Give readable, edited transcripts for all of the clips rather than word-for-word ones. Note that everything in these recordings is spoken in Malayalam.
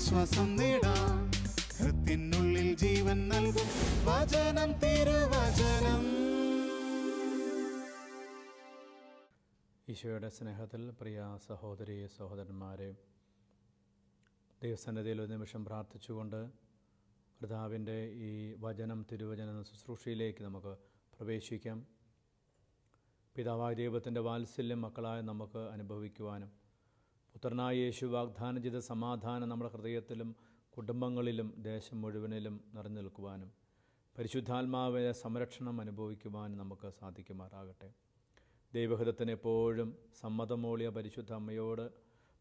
ആശ്വാസം നേടാം. ഹൃത്തിനുള്ളിൽ ജീവൻ നൽകും വചനം, തിരുവചനം. ഈശോയുടെ സ്നേഹത്തിൽ പ്രിയ സഹോദരി സഹോദരന്മാരെ, ദൈവസന്നിധിയിൽ ഒരു നിമിഷം പ്രാർത്ഥിച്ചുകൊണ്ട് കർത്താവിൻ്റെ ഈ വചനം തിരുവചന ശുശ്രൂഷയിലേക്ക് നമുക്ക് പ്രവേശിക്കാം. പിതാവായ ദൈവത്തിൻ്റെ വാത്സല്യം മക്കളായ നമുക്ക് അനുഭവിക്കുവാനും പുത്രനായ യേശു വാഗ്ദാനം ചെയ്ത സമാധാനം നമ്മുടെ ഹൃദയത്തിലും കുടുംബങ്ങളിലും ദേശം മുഴുവനിലും നിറഞ്ഞു നിൽക്കുവാനും പരിശുദ്ധാത്മാവിൻ്റെ സംരക്ഷണം അനുഭവിക്കുവാനും നമുക്ക് സാധിക്കുമാറാകട്ടെ. ദൈവഹിതത്തിന് എപ്പോഴും സമ്മതമോളിയ പരിശുദ്ധ അമ്മയോട്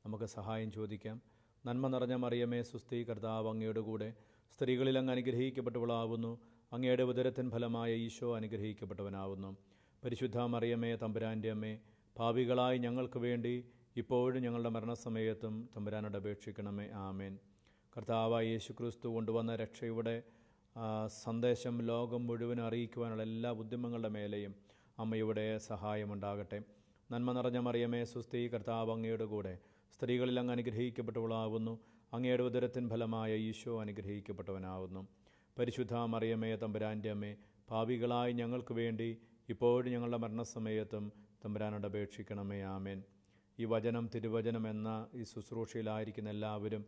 നമുക്ക് സഹായം ചോദിക്കാം. നന്മ നിറഞ്ഞ മറിയമേ സുസ്തി, കർത്താവ് അങ്ങയുടെ കൂടെ സ്ത്രീകളിൽ അങ്ങ് അനുഗ്രഹിക്കപ്പെട്ടവളാവുന്നു. അങ്ങയുടെ ഉദരത്തിൻ ഫലമായ ഈശോ അനുഗ്രഹിക്കപ്പെട്ടവനാവുന്നു. പരിശുദ്ധ മറിയമേ തമ്പുരാൻ്റെ അമ്മേ, പാപികളായി ഞങ്ങൾക്ക് വേണ്ടി ഇപ്പോഴും ഞങ്ങളുടെ മരണസമയത്തും തമ്പുരാനോട് അപേക്ഷിക്കണമേ. ആമേൻ. കർത്താവായ യേശു ക്രിസ്തു കൊണ്ടുവന്ന രക്ഷയുടെ സന്ദേശം ലോകം മുഴുവൻ അറിയിക്കുവാനുള്ള എല്ലാ ഉദ്യമങ്ങളുടെ മേലെയും അമ്മയുടെ സഹായമുണ്ടാകട്ടെ. നന്മ നിറഞ്ഞ മറിയമേ സുസ്തി, കർത്താവ് അങ്ങയുടെ കൂടെ സ്ത്രീകളിൽ അങ്ങ് അനുഗ്രഹിക്കപ്പെട്ടവളാവുന്നു. അങ്ങയുടെ ഉദരത്തിൻ ഫലമായ ഈശോ അനുഗ്രഹിക്കപ്പെട്ടവനാവുന്നു. പരിശുദ്ധ മറിയമേ തമ്പുരാൻ്റെ അമ്മേ, പാപികളായി ഞങ്ങൾക്ക് വേണ്ടി ഇപ്പോഴും ഞങ്ങളുടെ മരണസമയത്തും തമ്പുരാനോട് അപേക്ഷിക്കണമേ. ആമേൻ. ഈ വചനം തിരുവചനം എന്ന ഈ ശുശ്രൂഷയിലായിരിക്കുന്ന എല്ലാവരും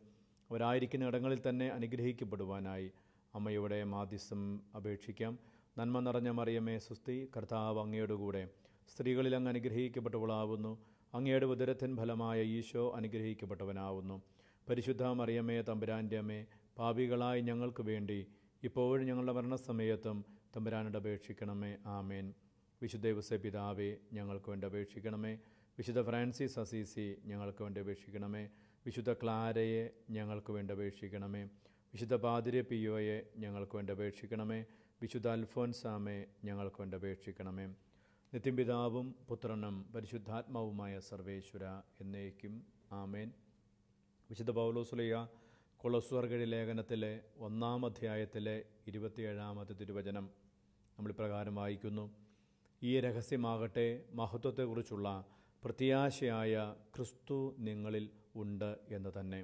അവരായിരിക്കുന്ന ഇടങ്ങളിൽ തന്നെ അനുഗ്രഹിക്കപ്പെടുവാനായി അമ്മയുടെ മാധ്യസ്ഥം അപേക്ഷിക്കാം. നന്മ നിറഞ്ഞ മറിയമേ സുസ്തി, കർത്താവ് അങ്ങയുടെ കൂടെ സ്ത്രീകളിൽ അങ്ങ് അനുഗ്രഹിക്കപ്പെട്ടവളാവുന്നു. അങ്ങയുടെ ഉദരത്തിൻ ഫലമായ ഈശോ അനുഗ്രഹിക്കപ്പെട്ടവനാവുന്നു. പരിശുദ്ധ മറിയമേ തമ്പുരാൻ്റെ അമ്മേ, പാപികളായി ഞങ്ങൾക്ക് വേണ്ടി ഇപ്പോഴും ഞങ്ങളുടെ മരണസമയത്തും തമ്പുരാനോട് അപേക്ഷിക്കണമേ. ആമേൻ. വിശുദ്ധ ഔസേപ്പ് പിതാവേ, ഞങ്ങൾക്ക് വേണ്ടി അപേക്ഷിക്കണമേ. വിശുദ്ധ ഫ്രാൻസിസ് അസീസി, ഞങ്ങൾക്ക് വേണ്ടി അപേക്ഷിക്കണമേ. വിശുദ്ധ ക്ലാരയെ, ഞങ്ങൾക്ക് വേണ്ടി അപേക്ഷിക്കണമേ. വിശുദ്ധ പാതിരി പിയോയെ, ഞങ്ങൾക്ക് വേണ്ടി അപേക്ഷിക്കണമേ. വിശുദ്ധ അൽഫോൻസാമെ, ഞങ്ങൾക്ക് വേണ്ടി അപേക്ഷിക്കണമേ. നിത്യം പിതാവും പുത്രനും പരിശുദ്ധാത്മാവുമായ സർവേശ്വര എന്നേക്കും ആമേൻ. വിശുദ്ധ പൗലോസ്ലീഹ കൊളോസ്യർക്കെഴുതിയ ലേഖനത്തിലെ 1-ാം അധ്യായത്തിലെ 27-ാമത്തെ തിരുവചനം നമ്മളിപ്രകാരം വായിക്കുന്നു. ഈ രഹസ്യമാകട്ടെ, മഹത്വത്തെക്കുറിച്ചുള്ള പ്രത്യാശയായ ക്രിസ്തു നിങ്ങളിൽ ഉണ്ട് എന്ന് തന്നെ.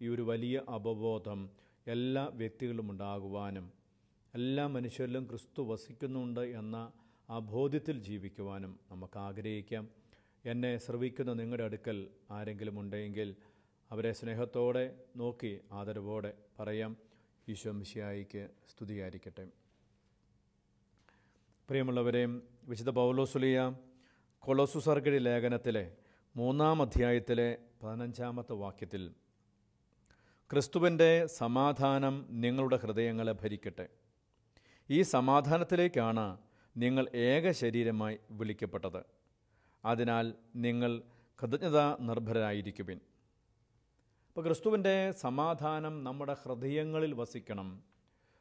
ഈ ഒരു വലിയ അവബോധം എല്ലാ വ്യക്തികളും ഉണ്ടാകുവാനും എല്ലാ മനുഷ്യരിലും ക്രിസ്തു വസിക്കുന്നുണ്ട് എന്ന ആ ബോധ്യത്തിൽ ജീവിക്കുവാനും നമുക്ക് ആഗ്രഹിക്കാം. എന്നെ ശ്രവിക്കുന്ന നിങ്ങളുടെ അടുക്കൽ ആരെങ്കിലും ഉണ്ടെങ്കിൽ അവരെ സ്നേഹത്തോടെ നോക്കി ആദരവോടെ പറയാം. ഈശോ മിശിഹായിക്ക് സ്തുതിയായിരിക്കട്ടെ. പ്രിയമുള്ളവരെ, വിശുദ്ധ പൗലോസ്ലീഹ കൊളോസ്യർക്കെഴുതിയ ലേഖനത്തിലെ 3-ാം അധ്യായത്തിലെ 15-ാമത്തെ വാക്യത്തിൽ ക്രിസ്തുവിൻ്റെ സമാധാനം നിങ്ങളുടെ ഹൃദയങ്ങളെ ഭരിക്കട്ടെ. ഈ സമാധാനത്തിലേക്കാണ് നിങ്ങൾ ഏക ശരീരമായി വിളിക്കപ്പെട്ടത്. അതിനാൽ നിങ്ങൾ കൃതജ്ഞതാ നിർഭരരായിരിക്കുവിൻ. അപ്പോൾ ക്രിസ്തുവിൻ്റെ സമാധാനം നമ്മുടെ ഹൃദയങ്ങളിൽ വസിക്കണം,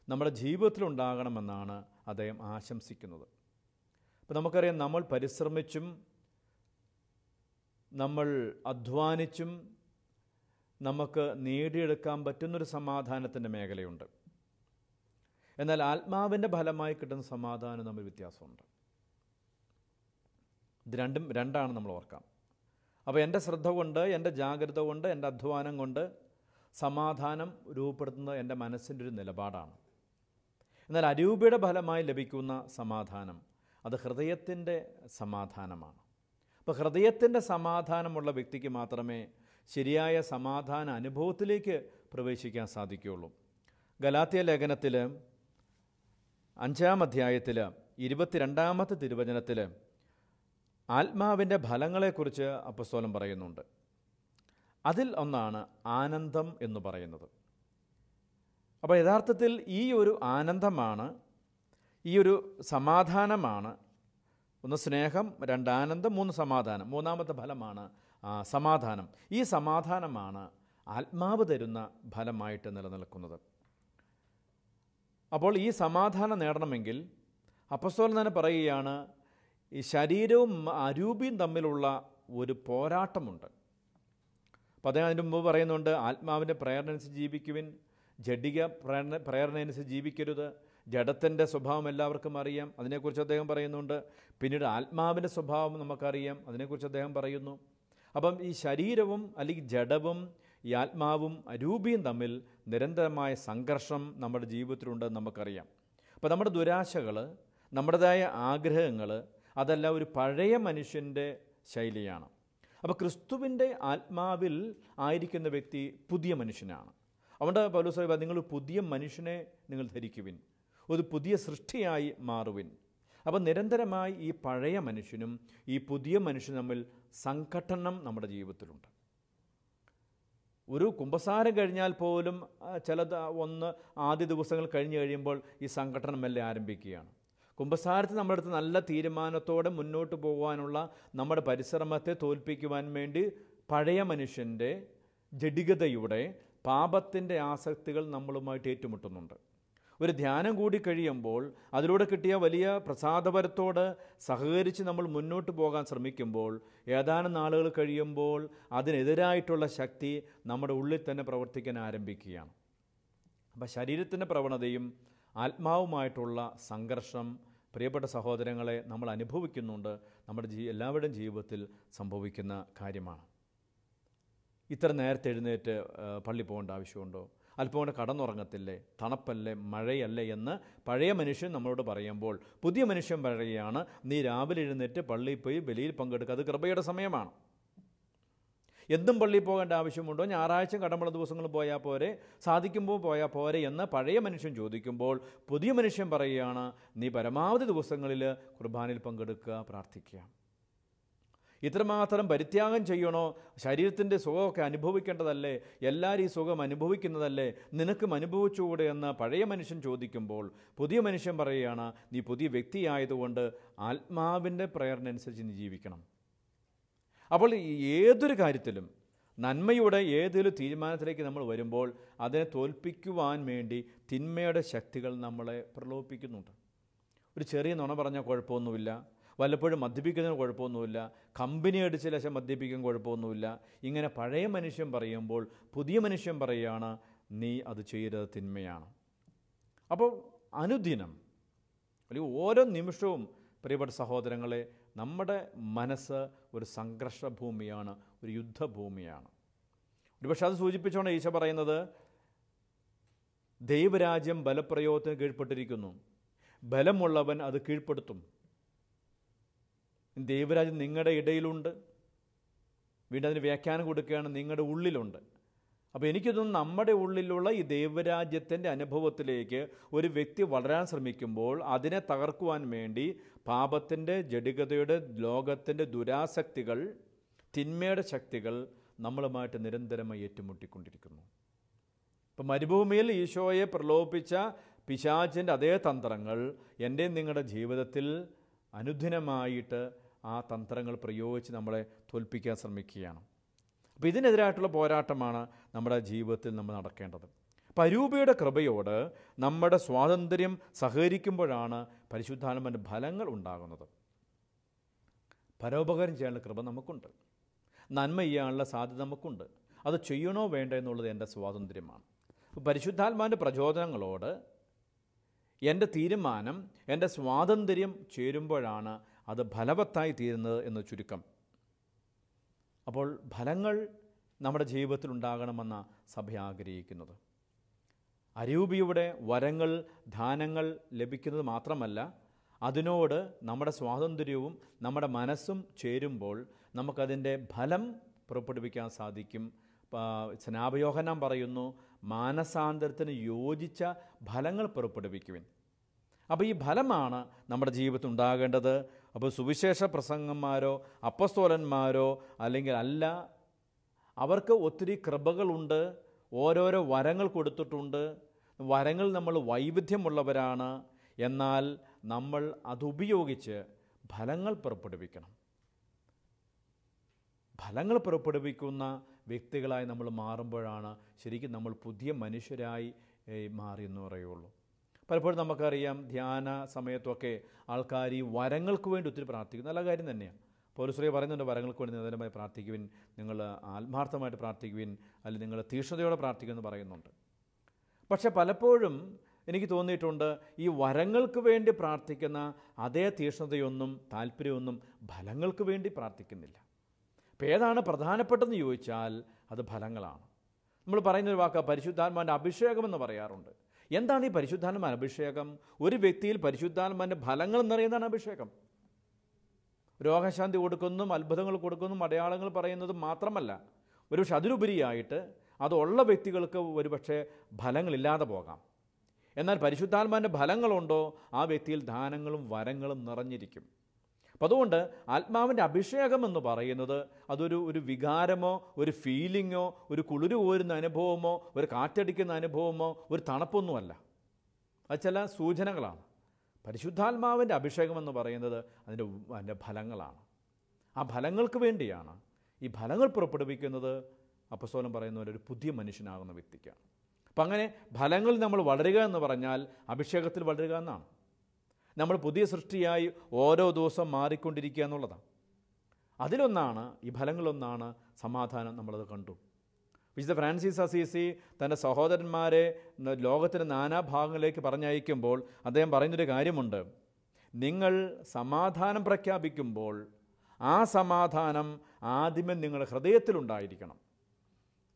നമ്മുടെ ജീവിതത്തിലുണ്ടാകണമെന്നാണ് അദ്ദേഹം ആശംസിക്കുന്നത്. അപ്പോൾ നമുക്കറിയാം, നമ്മൾ പരിശ്രമിച്ചും നമ്മൾ അധ്വാനിച്ചും നമുക്ക് നേടിയെടുക്കാൻ പറ്റുന്നൊരു സമാധാനത്തിൻ്റെ മേഖലയുണ്ട്. എന്നാൽ ആത്മാവിൻ്റെ ഫലമായി കിട്ടുന്ന സമാധാനം തമ്മിൽ വ്യത്യാസമുണ്ട്. ഇത് രണ്ടാണ് നമ്മൾ ഓർക്കാം. അപ്പോൾ എൻ്റെ ശ്രദ്ധ കൊണ്ട്, എൻ്റെ ജാഗ്രത കൊണ്ട്, എൻ്റെ അധ്വാനം കൊണ്ട് സമാധാനം രൂപപ്പെടുത്തുന്നത് എൻ്റെ മനസ്സിൻ്റെ ഒരു നിലപാടാണ്. എന്നാൽ അരൂപിയുടെ ഫലമായി ലഭിക്കുന്ന സമാധാനം അത് ഹൃദയത്തിൻ്റെ സമാധാനമാണ്. അപ്പോൾ ഹൃദയത്തിൻ്റെ സമാധാനമുള്ള വ്യക്തിക്ക് മാത്രമേ ശരിയായ സമാധാന അനുഭവത്തിലേക്ക് പ്രവേശിക്കാൻ സാധിക്കുകയുള്ളൂ. ഗലാത്യ ലേഖനത്തിൽ 5-ാം അധ്യായത്തിൽ 22-ാമത്തെ തിരുവചനത്തിൽ ആത്മാവിൻ്റെ ഫലങ്ങളെക്കുറിച്ച് അപ്പസ്തോലൻ പറയുന്നുണ്ട്. അതിൽ ഒന്നാണ് ആനന്ദം എന്ന് പറയുന്നത്. അപ്പോൾ യഥാർത്ഥത്തിൽ ഈ ഒരു ആനന്ദമാണ്, ഈ ഒരു സമാധാനമാണ്. 1 സ്നേഹം, 2 ആനന്ദം, 3 സമാധാനം. 3-ാമത്തെ ഫലമാണ് സമാധാനം. ഈ സമാധാനമാണ് ആത്മാവ് തരുന്ന ഫലമായിട്ട് നിലനിൽക്കുന്നത്. അപ്പോൾ ഈ സമാധാനം നേടണമെങ്കിൽ അപ്പസ്തോലൻ തന്നെ പറയുകയാണ്, ഈ ശരീരവും അരൂപിയും തമ്മിലുള്ള ഒരു പോരാട്ടമുണ്ട്. അപ്പോൾ അദ്ദേഹം അതിന് മുമ്പ് പറയുന്നുണ്ട്, ആത്മാവിൻ്റെ പ്രേരണയനുസരിച്ച് ജീവിക്കുവിൻ, ജഡിക പ്രേരണയനുസരിച്ച് ജീവിക്കരുത്. ജഡത്തിൻ്റെ സ്വഭാവം എല്ലാവർക്കും അറിയാം, അതിനെക്കുറിച്ച് അദ്ദേഹം പറയുന്നുണ്ട്. പിന്നീട് ആത്മാവിൻ്റെ സ്വഭാവം നമുക്കറിയാം, അതിനെക്കുറിച്ച് അദ്ദേഹം പറയുന്നു. അപ്പം ഈ ശരീരവും അല്ലെങ്കിൽ ജഡവും ഈ ആത്മാവും അരൂപിയും തമ്മിൽ നിരന്തരമായ സംഘർഷം നമ്മുടെ ജീവിതത്തിലുണ്ടെന്ന് നമുക്കറിയാം. അപ്പോൾ നമ്മുടെ ദുരാശകൾ, നമ്മുടേതായ ആഗ്രഹങ്ങൾ, അതെല്ലാം ഒരു പഴയ മനുഷ്യൻ്റെ ശൈലിയാണ്. അപ്പോൾ ക്രിസ്തുവിൻ്റെ ആത്മാവിൽ ആയിരിക്കുന്ന വ്യക്തി പുതിയ മനുഷ്യനാണ്. അതുകൊണ്ട് പൗലോസ് പറയുന്നത്, നിങ്ങൾ പുതിയ മനുഷ്യനെ നിങ്ങൾ ധരിക്കുവിൻ, ഒരു പുതിയ സൃഷ്ടിയായി മാറുവിൻ. അപ്പോൾ നിരന്തരമായി ഈ പഴയ മനുഷ്യനും ഈ പുതിയ മനുഷ്യനും തമ്മിൽ സംഘട്ടനം നമ്മുടെ ജീവിതത്തിലുണ്ട്. ഒരു കുമ്പസാരം കഴിഞ്ഞാൽ പോലും ആദ്യ ദിവസങ്ങൾ കഴിഞ്ഞ് കഴിയുമ്പോൾ ഈ സംഘട്ടനം മെല്ലെ ആരംഭിക്കുകയാണ്. കുമ്പസാരത്തിൽ നമ്മുടെ അടുത്ത് നല്ല തീരുമാനത്തോടെ മുന്നോട്ട് പോകാനുള്ള നമ്മുടെ പരിശ്രമത്തെ തോൽപ്പിക്കുവാൻ വേണ്ടി പഴയ മനുഷ്യൻ്റെ ജഡികതയുടെ പാപത്തിൻ്റെ ആസക്തികൾ നമ്മളുമായിട്ട് ഏറ്റുമുട്ടുന്നുണ്ട്. ഒരു ധ്യാനം കൂടി കഴിയുമ്പോൾ അതിലൂടെ കിട്ടിയ വലിയ പ്രസാദപരത്തോട് സഹകരിച്ച് നമ്മൾ മുന്നോട്ട് പോകാൻ ശ്രമിക്കുമ്പോൾ ഏതാനും നാളുകൾ കഴിയുമ്പോൾ അതിനെതിരായിട്ടുള്ള ശക്തി നമ്മുടെ ഉള്ളിൽ തന്നെ പ്രവർത്തിക്കാൻ ആരംഭിക്കുകയാണ്. അപ്പോൾ ശരീരത്തിൻ്റെ പ്രവണതയും ആത്മാവുമായിട്ടുള്ള സംഘർഷം പ്രിയപ്പെട്ട സഹോദരങ്ങളെ നമ്മൾ അനുഭവിക്കുന്നുണ്ട്. നമ്മുടെ എല്ലാവരുടെയും ജീവിതത്തിൽ സംഭവിക്കുന്ന കാര്യമാണ്. ഇത്ര നേരത്തെ എഴുന്നേറ്റ് പള്ളി പോകേണ്ട ആവശ്യമുണ്ടോ? അല്പം കൊണ്ട് കടന്നുറങ്ങത്തില്ലേ? തണുപ്പല്ലേ, മഴയല്ലേ എന്ന് പഴയ മനുഷ്യൻ നമ്മളോട് പറയുമ്പോൾ പുതിയ മനുഷ്യൻ പറയുകയാണ്, നീ രാവിലെ എഴുന്നേറ്റ് പള്ളിയിൽ പോയി ബലിയിൽ പങ്കെടുക്കുക, അത് കൃപയുടെ സമയമാണ്. എന്നും പള്ളിയിൽ പോകേണ്ട ആവശ്യമുണ്ടോ? ഞായറാഴ്ച കടമുള്ള ദിവസങ്ങൾ പോയാൽ പോരെ, സാധിക്കുമ്പോൾ പോയാൽ പോരെ എന്ന് പഴയ മനുഷ്യൻ ചോദിക്കുമ്പോൾ പുതിയ മനുഷ്യൻ പറയുകയാണ്, നീ പരമാവധി ദിവസങ്ങളിൽ കുർബാനയിൽ പങ്കെടുക്കുക, പ്രാർത്ഥിക്കുക. ഇത്രമാത്രം പരിത്യാഗം ചെയ്യണോ? ശരീരത്തിൻ്റെ സുഖമൊക്കെ അനുഭവിക്കേണ്ടതല്ലേ? എല്ലാവരും ഈ സുഖം അനുഭവിക്കുന്നതല്ലേ? നിനക്കും അനുഭവിച്ചുകൂടെ എന്ന് പഴയ മനുഷ്യൻ ചോദിക്കുമ്പോൾ പുതിയ മനുഷ്യൻ പറയുകയാണ്, നീ പുതിയ വ്യക്തിയായതുകൊണ്ട് ആത്മാവിൻ്റെ പ്രേരണനുസരിച്ച് നീ ജീവിക്കണം. അപ്പോൾ ഏതൊരു കാര്യത്തിലും നന്മയുടെ ഏതൊരു തീരുമാനത്തിലേക്ക് നമ്മൾ വരുമ്പോൾ അതിനെ തോൽപ്പിക്കുവാൻ വേണ്ടി തിന്മയുടെ ശക്തികൾ നമ്മളെ പ്രലോഭിപ്പിക്കുന്നുണ്ട്. ഒരു ചെറിയ നുണ പറഞ്ഞാൽ കുഴപ്പമൊന്നുമില്ല, വല്ലപ്പോഴും മദ്യപിക്കുന്നതിന് കുഴപ്പമൊന്നുമില്ല, കമ്പനി അടിച്ച് ലക്ഷം മദ്യപിക്കാൻ കുഴപ്പമൊന്നുമില്ല. ഇങ്ങനെ പഴയ മനുഷ്യൻ പറയുമ്പോൾ പുതിയ മനുഷ്യൻ പറയുകയാണ്, നീ അത് ചെയ്തത് തിന്മയാണ്. അപ്പോൾ അനുദിനം അല്ലെങ്കിൽ ഓരോ നിമിഷവും പ്രിയപ്പെട്ട സഹോദരങ്ങളെ, നമ്മുടെ മനസ്സ് ഒരു സംഘർഷഭൂമിയാണ്, ഒരു യുദ്ധഭൂമിയാണ്. ഒരുപക്ഷെ അത് സൂചിപ്പിച്ചുകൊണ്ട് ഈശോ പറയുന്നത്, ദൈവരാജ്യം ബലപ്രയോഗത്തിന് കീഴ്പ്പെട്ടിരിക്കുന്നു, ബലമുള്ളവൻ അത് കീഴ്പ്പെടുത്തും. ദൈവരാജ്യം നിങ്ങളുടെ ഇടയിലുണ്ട്. വീണ്ടും അതിന് വ്യാഖ്യാനം കൊടുക്കുകയാണ്, നിങ്ങളുടെ ഉള്ളിലുണ്ട്. അപ്പോൾ എനിക്ക് തോന്നുന്നു നമ്മുടെ ഉള്ളിലുള്ള ഈ ദൈവരാജ്യത്തിൻ്റെ അനുഭവത്തിലേക്ക് ഒരു വ്യക്തി വളരാൻ ശ്രമിക്കുമ്പോൾ അതിനെ തകർക്കുവാൻ വേണ്ടി പാപത്തിൻ്റെ, ജഡികതയുടെ, ലോകത്തിൻ്റെ ദുരാസക്തികൾ, തിന്മയുടെ ശക്തികൾ നമ്മളുമായിട്ട് നിരന്തരമായി ഏറ്റുമുട്ടിക്കൊണ്ടിരിക്കുന്നു. ഇപ്പം മരുഭൂമിയിൽ ഈശോയെ പ്രലോഭിപ്പിച്ച പിശാചിൻ്റെ അതേ തന്ത്രങ്ങൾ എൻ്റെയും നിങ്ങളുടെ ജീവിതത്തിൽ അനുദിനമായിട്ട് ആ തന്ത്രങ്ങൾ പ്രയോഗിച്ച് നമ്മളെ തോൽപ്പിക്കാൻ ശ്രമിക്കുകയാണ്. അപ്പോൾ ഇതിനെതിരായിട്ടുള്ള പോരാട്ടമാണ് നമ്മുടെ ജീവിതത്തിൽ നമ്മൾ നടക്കേണ്ടത്. അപ്പോൾ അരൂപിയുടെ കൃപയോട് നമ്മുടെ സ്വാതന്ത്ര്യം സഹകരിക്കുമ്പോഴാണ് പരിശുദ്ധാത്മാവിൻ്റെ ഫലങ്ങൾ ഉണ്ടാകുന്നത്. പരോപകാരം ചെയ്യാനുള്ള കൃപ നമുക്കുണ്ട്, നന്മ ചെയ്യാനുള്ള സാധ്യത നമുക്കുണ്ട്. അത് ചെയ്യണോ വേണ്ടോ എന്നുള്ളത് എൻ്റെ സ്വാതന്ത്ര്യമാണ്. അപ്പോൾ പരിശുദ്ധാത്മാവിൻ്റെ പ്രചോദനങ്ങളോട് എൻ്റെ തീരുമാനം, എൻ്റെ സ്വാതന്ത്ര്യം ചേരുമ്പോഴാണ് അത് ഫലവത്തായി തീരുന്നത് എന്ന് ചുരുക്കം. അപ്പോൾ ഫലങ്ങൾ നമ്മുടെ ജീവിതത്തിൽ ഉണ്ടാകണമെന്ന സഭ ആഗ്രഹിക്കുന്നത്. അരൂപിയുടെ വരങ്ങൾ, ദാനങ്ങൾ ലഭിക്കുന്നത് മാത്രമല്ല, അതിനോട് നമ്മുടെ സ്വാതന്ത്ര്യവും നമ്മുടെ മനസ്സും ചേരുമ്പോൾ നമുക്കതിൻ്റെ ഫലം പുറപ്പെടുവിക്കാൻ സാധിക്കും. സ്നാപയോഹന്നാൻ പറയുന്നു, മാനസാന്തരത്തിന് യോജിച്ച ഫലങ്ങൾ പുറപ്പെടുവിക്കുവിൻ. അപ്പോൾ ഈ ഫലമാണ് നമ്മുടെ ജീവിതത്തിൽ ഉണ്ടാകേണ്ടത്. അപ്പോൾ സുവിശേഷ പ്രസംഗന്മാരോ അപ്പസ്തോലന്മാരോ അല്ലെങ്കിൽ അല്ല, അവർക്ക് ഒത്തിരി കൃപകളുണ്ട്, ഓരോരോ വരങ്ങൾ കൊടുത്തിട്ടുണ്ട്. വരങ്ങൾ നമ്മൾ വൈവിധ്യമുള്ളവരാണ്. എന്നാൽ നമ്മൾ അതുപയോഗിച്ച് ഫലങ്ങൾ പുറപ്പെടുവിക്കണം. ഫലങ്ങൾ പുറപ്പെടുവിക്കുന്ന വ്യക്തികളായി നമ്മൾ മാറുമ്പോഴാണ് ശരിക്കും നമ്മൾ പുതിയ മനുഷ്യരായി മാറിയെന്ന് പറയുള്ളൂ. പലപ്പോഴും നമുക്കറിയാം, ധ്യാന സമയത്തൊക്കെ ആൾക്കാർ ഈ വരങ്ങൾക്ക് വേണ്ടി ഒത്തിരി പ്രാർത്ഥിക്കും. നല്ല കാര്യം തന്നെയാണ്. പൗലോസ് പറയുന്നുണ്ട്, വരങ്ങൾക്ക് വേണ്ടി നിരന്തരമായി പ്രാർത്ഥിക്കുവിൻ, നിങ്ങൾ ആത്മാർത്ഥമായിട്ട് പ്രാർത്ഥിക്കുവിൻ, അല്ലെങ്കിൽ നിങ്ങൾ തീക്ഷ്ണതയോടെ പ്രാർത്ഥിക്കുമെന്ന് പറയുന്നുണ്ട്. പക്ഷെ പലപ്പോഴും എനിക്ക് തോന്നിയിട്ടുണ്ട്, ഈ വരങ്ങൾക്ക് വേണ്ടി പ്രാർത്ഥിക്കുന്ന അതേ തീക്ഷ്ണതയൊന്നും താല്പര്യമൊന്നും ഫലങ്ങൾക്ക് വേണ്ടി പ്രാർത്ഥിക്കുന്നില്ല. അപ്പോൾ ഏതാണ് പ്രധാനപ്പെട്ടതെന്ന് ചോദിച്ചാൽ അത് ഫലങ്ങളാണ്. നമ്മൾ പറയുന്നൊരു വാക്ക് പരിശുദ്ധാത്മാവിൻ്റെ അഭിഷേകം എന്ന് പറയാറുണ്ട്. എന്താണ് ഈ പരിശുദ്ധാത്മാവിൻ്റെ അഭിഷേകം? ഒരു വ്യക്തിയിൽ പരിശുദ്ധാത്മാവിൻ്റെ ഫലങ്ങൾ എന്നറിയുന്നതാണ് അഭിഷേകം. രോഗശാന്തി കൊടുക്കുന്നതും അത്ഭുതങ്ങൾ കൊടുക്കുന്നതും അടയാളങ്ങൾ പറയുന്നതും മാത്രമല്ല, ഒരുപക്ഷെ അതിലുപരിയായിട്ട് അതുള്ള വ്യക്തികൾക്ക് ഒരുപക്ഷെ ഫലങ്ങളില്ലാതെ പോകാം. എന്നാൽ പരിശുദ്ധാത്മാവിൻ്റെ ഫലങ്ങളുണ്ടോ ആ വ്യക്തിയിൽ ദാനങ്ങളും വരങ്ങളും നിറഞ്ഞിരിക്കും. അപ്പം അതുകൊണ്ട് ആത്മാവിൻ്റെ അഭിഷേകം എന്ന് പറയുന്നത് അതൊരു വികാരമോ ഒരു ഫീലിങ്ങോ ഒരു കുളിര് കോരുന്ന അനുഭവമോ ഒരു കാറ്റടിക്കുന്ന അനുഭവമോ ഒരു തണുപ്പൊന്നുമല്ല. അത് ചില സൂചനകളാണ്. പരിശുദ്ധാത്മാവിൻ്റെ അഭിഷേകം എന്ന് പറയുന്നത് അതിൻ്റെ ഫലങ്ങളാണ്. ആ ഫലങ്ങൾക്ക് വേണ്ടിയാണ്. ഈ ഫലങ്ങൾ പുറപ്പെടുവിക്കുന്നത് അപ്പോസ്തലൻ പറയുന്ന പോലെ ഒരു പുതിയ മനുഷ്യനാകുന്ന വ്യക്തിക്കാണ്. അപ്പം അങ്ങനെ ഫലങ്ങളിൽ നമ്മൾ വളരുക എന്ന് പറഞ്ഞാൽ അഭിഷേകത്തിൽ വളരുക എന്നാണ്. നമ്മൾ പുതിയ സൃഷ്ടിയായി ഓരോ ദിവസം മാറിക്കൊണ്ടിരിക്കുക എന്നുള്ളതാണ്. അതിലൊന്നാണ്, ഈ ഫലങ്ങളൊന്നാണ് സമാധാനം. നമ്മളത് കണ്ടു. വിശുദ്ധ ഫ്രാൻസിസ് അസീസി തൻ്റെ സഹോദരന്മാരെ ലോകത്തിൻ്റെ നാനാഭാഗങ്ങളിലേക്ക് പറഞ്ഞയക്കുമ്പോൾ അദ്ദേഹം പറയുന്നൊരു കാര്യമുണ്ട്. നിങ്ങൾ സമാധാനം പ്രഖ്യാപിക്കുമ്പോൾ ആ സമാധാനം ആദ്യമേ നിങ്ങളുടെ ഹൃദയത്തിലുണ്ടായിരിക്കണം.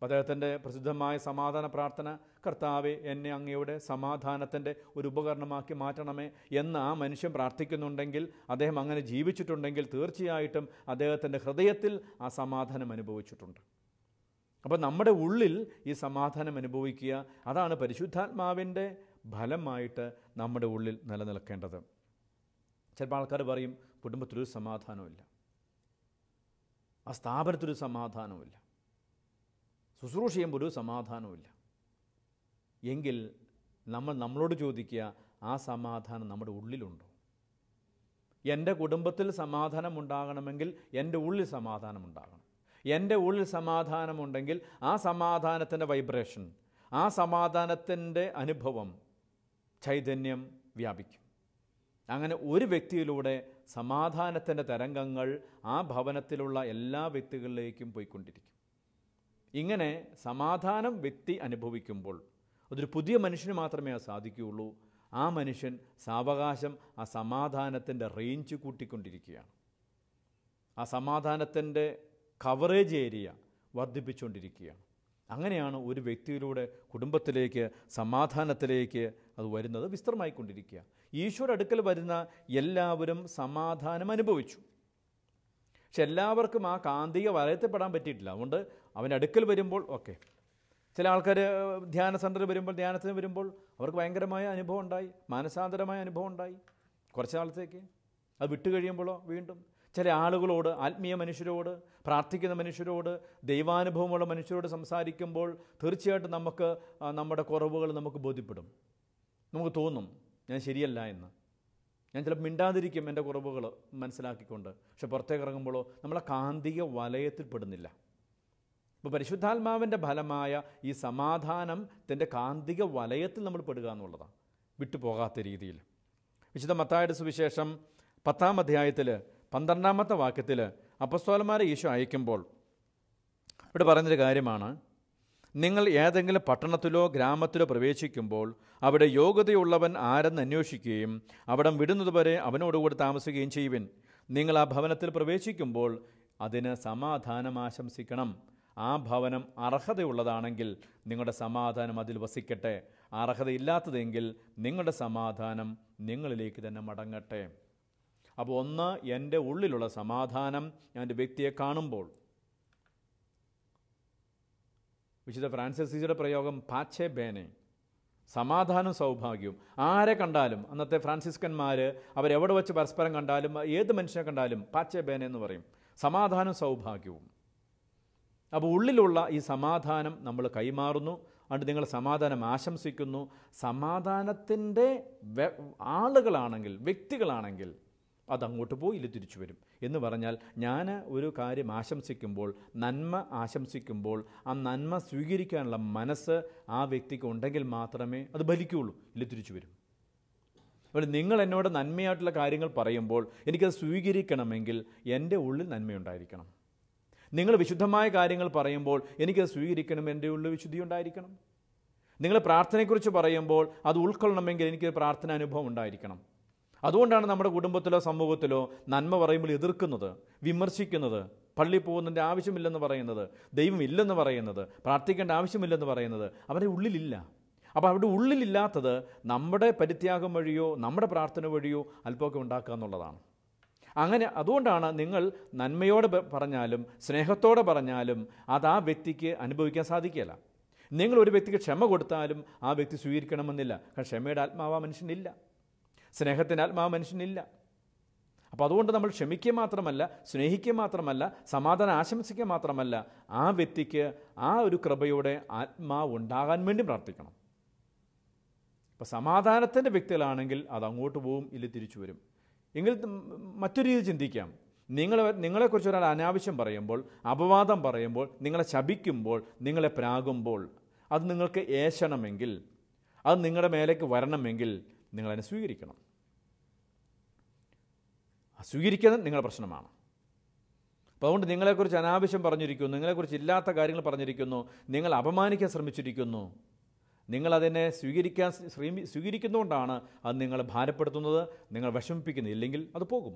അദ്ദേഹത്തിൻ്റെ പ്രസിദ്ധമായ സമാധാന പ്രാർത്ഥന, കർത്താവേ എന്നെ അങ്ങയുടെ സമാധാനത്തിൻ്റെ ഒരു ഉപകരണമാക്കി മാറ്റണമേ എന്ന് ആ മനുഷ്യൻ പ്രാർത്ഥിക്കുന്നുണ്ടെങ്കിൽ, അദ്ദേഹം അങ്ങനെ ജീവിച്ചിട്ടുണ്ടെങ്കിൽ തീർച്ചയായിട്ടും അദ്ദേഹത്തിൻ്റെ ഹൃദയത്തിൽ ആ സമാധാനം അനുഭവിച്ചിട്ടുണ്ട്. അപ്പോൾ നമ്മുടെ ഉള്ളിൽ ഈ സമാധാനം അനുഭവിക്കുക, അതാണ് പരിശുദ്ധാത്മാവിൻ്റെ ഫലമായിട്ട് നമ്മുടെ ഉള്ളിൽ നിലനിൽക്കേണ്ടത്. ചിലപ്പോൾ ആൾക്കാർ പറയും കുടുംബത്തിലൊരു സമാധാനമില്ല, ആ സ്ഥാപനത്തിലൊരു സമാധാനമില്ല, ശുശ്രൂഷ ചെയ്യുമ്പോൾ ഒരു സമാധാനമില്ല. എങ്കിൽ നമ്മളോട് ചോദിക്കുക, ആ സമാധാനം നമ്മുടെ ഉള്ളിലുണ്ടോ? എൻ്റെ കുടുംബത്തിൽ സമാധാനം ഉണ്ടാകണമെങ്കിൽ എൻ്റെ ഉള്ളിൽ സമാധാനം ഉണ്ടാകണം. എൻ്റെ ഉള്ളിൽ സമാധാനമുണ്ടെങ്കിൽ ആ സമാധാനത്തിൻ്റെ വൈബ്രേഷൻ, ആ സമാധാനത്തിൻ്റെ അനുഭവം, ചൈതന്യം വ്യാപിക്കും. അങ്ങനെ ഒരു വ്യക്തിയിലൂടെ സമാധാനത്തിൻ്റെ തരംഗങ്ങൾ ആ ഭവനത്തിലുള്ള എല്ലാ വ്യക്തികളിലേക്കും പോയിക്കൊണ്ടിരിക്കും. ഇങ്ങനെ സമാധാനം വ്യക്തി അനുഭവിക്കുമ്പോൾ അതൊരു പുതിയ മനുഷ്യന് മാത്രമേ അത് സാധിക്കുകയുള്ളൂ. ആ മനുഷ്യൻ സാവകാശം ആ സമാധാനത്തിൻ്റെ റേഞ്ച് കൂട്ടിക്കൊണ്ടിരിക്കുകയാണ്. ആ സമാധാനത്തിൻ്റെ കവറേജ് ഏരിയ വർദ്ധിപ്പിച്ചുകൊണ്ടിരിക്കുകയാണ്. അങ്ങനെയാണ് ഒരു വ്യക്തിയിലൂടെ കുടുംബത്തിലേക്ക് സമാധാനത്തിലേക്ക് അത് വരുന്നത് വിസ്തൃതമായിക്കൊണ്ടിരിക്കുക. ഈശോയുടെ അടുക്കൽ വരുന്ന എല്ലാവരും സമാധാനം അനുഭവിച്ചു. പക്ഷെ എല്ലാവർക്കും ആ കാന്തിക വലയത്തിൽപ്പെടാൻ പറ്റിയിട്ടില്ല. അതുകൊണ്ട് അവൻ്റെ അടുക്കൽ വരുമ്പോൾ ഓക്കെ, ചില ആൾക്കാർ ധ്യാന സെൻ്ററിൽ വരുമ്പോൾ, ധ്യാനത്തിന് വരുമ്പോൾ അവർക്ക് ഭയങ്കരമായ അനുഭവം ഉണ്ടായി, മാനസാന്തരമായ അനുഭവം ഉണ്ടായി. കുറച്ച് നാളത്തേക്ക് അത് വിട്ട് കഴിയുമ്പോഴോ വീണ്ടും ചില ആളുകളോട്, ആത്മീയ മനുഷ്യരോട്, പ്രാർത്ഥിക്കുന്ന മനുഷ്യരോട്, ദൈവാനുഭവമുള്ള മനുഷ്യരോട് സംസാരിക്കുമ്പോൾ തീർച്ചയായിട്ടും നമുക്ക് നമ്മുടെ കുറവുകൾ നമുക്ക് ബോധ്യപ്പെടും. നമുക്ക് തോന്നും ഞാൻ ശരിയല്ല എന്ന്. ഞാൻ ചിലപ്പോൾ മിണ്ടാതിരിക്കും എൻ്റെ കുറവുകൾ മനസ്സിലാക്കിക്കൊണ്ട്. പക്ഷെ പുറത്തേക്ക് ഇറങ്ങുമ്പോഴോ നമ്മളെ കാന്തിക വലയത്തിൽപ്പെടുന്നില്ല. ഇപ്പോൾ പരിശുദ്ധാത്മാവിൻ്റെ ഫലമായ ഈ സമാധാനത്തിൻ്റെ കാന്തിക വലയത്തിൽ നമ്മൾ പെടുക എന്നുള്ളതാണ്, വിട്ടുപോകാത്ത രീതിയിൽ. വിശുദ്ധ മത്തായിയുടെ സുവിശേഷം 10-ാം അധ്യായത്തിൽ 12-ാമത്തെ വാക്യത്തിൽ അപ്പോസ്തലന്മാരെ ഈശോ അയക്കുമ്പോൾ ഇവിടെ പറയുന്നൊരു കാര്യമാണ്, നിങ്ങൾ ഏതെങ്കിലും പട്ടണത്തിലോ ഗ്രാമത്തിലോ പ്രവേശിക്കുമ്പോൾ അവിടെ യോഗ്യതയുള്ളവൻ ആരെന്ന് അന്വേഷിക്കുകയും അവിടം വിടുന്നതുവരെ അവനോടുകൂടി താമസിക്കുകയും ചെയ്യുവിൻ. നിങ്ങൾ ആ ഭവനത്തിൽ പ്രവേശിക്കുമ്പോൾ അതിന് സമാധാനം ആശംസിക്കണം. ആ ഭവനം അർഹതയുള്ളതാണെങ്കിൽ നിങ്ങളുടെ സമാധാനം അതിൽ വസിക്കട്ടെ. അർഹതയില്ലാത്തതെങ്കിൽ നിങ്ങളുടെ സമാധാനം നിങ്ങളിലേക്ക് തന്നെ മടങ്ങട്ടെ. അപ്പോൾ ഒന്ന്, എൻ്റെ ഉള്ളിലുള്ള സമാധാനം ഞാൻ എൻ്റെ വ്യക്തിയെ കാണുമ്പോൾ. വിശുദ്ധ ഫ്രാൻസിസ് അസീസിയുടെ പ്രയോഗം പാച്ചെ ബേനെ, സമാധാനം സൗഭാഗ്യവും. ആരെ കണ്ടാലും, അന്നത്തെ ഫ്രാൻസിസ്കന്മാർ അവരെവിടെ വെച്ച് പരസ്പരം കണ്ടാലും ഏത് മനുഷ്യനെ കണ്ടാലും പാച്ചെ ബേനെ എന്ന് പറയും, സമാധാനം സൗഭാഗ്യവും. അപ്പോൾ ഉള്ളിലുള്ള ഈ സമാധാനം നമ്മൾ കൈമാറുന്നു. അതുകൊണ്ട് നിങ്ങൾ സമാധാനം ആശംസിക്കുന്നു. സമാധാനത്തിൻ്റെ ആളുകളാണെങ്കിൽ, വ്യക്തികളാണെങ്കിൽ അതങ്ങോട്ട് പോയി ഇല്ല തിരിച്ചു വരും. എന്ന് പറഞ്ഞാൽ ഞാൻ ഒരു കാര്യം ആശംസിക്കുമ്പോൾ, നന്മ ആശംസിക്കുമ്പോൾ ആ നന്മ സ്വീകരിക്കാനുള്ള മനസ്സ് ആ വ്യക്തിക്ക് ഉണ്ടെങ്കിൽ മാത്രമേ അത് ഫലിക്കുകയുള്ളൂ, ഇല്ല തിരിച്ചു വരും. അതുകൊണ്ട് നിങ്ങൾ എന്നോട് നന്മയായിട്ടുള്ള കാര്യങ്ങൾ പറയുമ്പോൾ എനിക്കത് സ്വീകരിക്കണമെങ്കിൽ എൻ്റെ ഉള്ളിൽ നന്മയുണ്ടായിരിക്കണം. നിങ്ങൾ വിശുദ്ധമായ കാര്യങ്ങൾ പറയുമ്പോൾ എനിക്കത് സ്വീകരിക്കണം, എൻ്റെ ഉള്ളിൽ വിശുദ്ധി ഉണ്ടായിരിക്കണം. നിങ്ങൾ പ്രാർത്ഥനയെക്കുറിച്ച് പറയുമ്പോൾ അത് ഉൾക്കൊള്ളണമെങ്കിൽ എനിക്ക് പ്രാർത്ഥന അനുഭവം ഉണ്ടായിരിക്കണം. അതുകൊണ്ടാണ് നമ്മുടെ കുടുംബത്തിലോ സമൂഹത്തിലോ നന്മ പറയുമ്പോൾ എതിർക്കുന്നത്, വിമർശിക്കുന്നത്. പള്ളി പോകുന്നതിൻ്റെ ആവശ്യമില്ലെന്ന് പറയുന്നത്, ദൈവം ഇല്ലെന്ന് പറയുന്നത്, പ്രാർത്ഥിക്കേണ്ട ആവശ്യമില്ലെന്ന് പറയുന്നത് അവരുടെ ഉള്ളിലില്ല. അപ്പോൾ അവരുടെ ഉള്ളിലില്ലാത്തത് നമ്മുടെ പരിത്യാഗം വഴിയോ നമ്മുടെ പ്രാർത്ഥന വഴിയോ അല്പമൊക്കെ ഉണ്ടാക്കുക എന്നുള്ളതാണ്. അങ്ങനെ അതുകൊണ്ടാണ് നിങ്ങൾ നന്മയോടെ പറഞ്ഞാലും സ്നേഹത്തോടെ പറഞ്ഞാലും അത് ആ വ്യക്തിക്ക് അനുഭവിക്കാൻ സാധിക്കില്ല. നിങ്ങൾ ഒരു വ്യക്തിക്ക് ക്ഷമ കൊടുത്താലും ആ വ്യക്തി സ്വീകരിക്കണമെന്നില്ല. കാരണം ക്ഷമയുടെ ആത്മാവ് മനുഷ്യനില്ല, സ്നേഹത്തിൻ്റെ ആത്മാവ് മനുഷ്യനില്ല. അപ്പോൾ അതുകൊണ്ട് നമ്മൾ ക്ഷമിക്കുക മാത്രമല്ല, സ്നേഹിക്കുക മാത്രമല്ല, സമാധാനം ആശംസിക്കുക മാത്രമല്ല, ആ വ്യക്തിക്ക് ആ ഒരു കൃപയുടെ ആത്മാവ് ഉണ്ടാകാൻ വേണ്ടി പ്രാർത്ഥിക്കണം. ഇപ്പോൾ സമാധാനത്തിൻ്റെ വ്യക്തികളാണെങ്കിൽ അത് അങ്ങോട്ട് പോവും, ഇല്ല തിരിച്ചു വരും. എങ്കിൽ മറ്റൊരു രീതി ചിന്തിക്കാം. നിങ്ങളെക്കുറിച്ച് ഒരാൾ അനാവശ്യം പറയുമ്പോൾ, അപവാദം പറയുമ്പോൾ, നിങ്ങളെ ശപിക്കുമ്പോൾ, നിങ്ങളെ പ്രാകുമ്പോൾ, അത് നിങ്ങൾക്ക് ഏശണമെങ്കിൽ, അത് നിങ്ങളുടെ മേലേക്ക് വരണമെങ്കിൽ നിങ്ങളതിനെ സ്വീകരിക്കണം. സ്വീകരിക്കുന്നത് നിങ്ങളുടെ പ്രശ്നമാണ്. അപ്പോൾ അതുകൊണ്ട് നിങ്ങളെക്കുറിച്ച് അനാവശ്യം പറഞ്ഞിരിക്കുന്നു, നിങ്ങളെക്കുറിച്ച് ഇല്ലാത്ത കാര്യങ്ങൾ പറഞ്ഞിരിക്കുന്നു, നിങ്ങൾ അപമാനിക്കാൻ ശ്രമിച്ചിരിക്കുന്നു, നിങ്ങളതിനെ സ്വീകരിക്കുന്നതുകൊണ്ടാണ് അത് നിങ്ങളെ ഭാരപ്പെടുത്തുന്നത്, നിങ്ങൾ വിഷമിപ്പിക്കുന്നത്. ഇല്ലെങ്കിൽ അത് പോകും.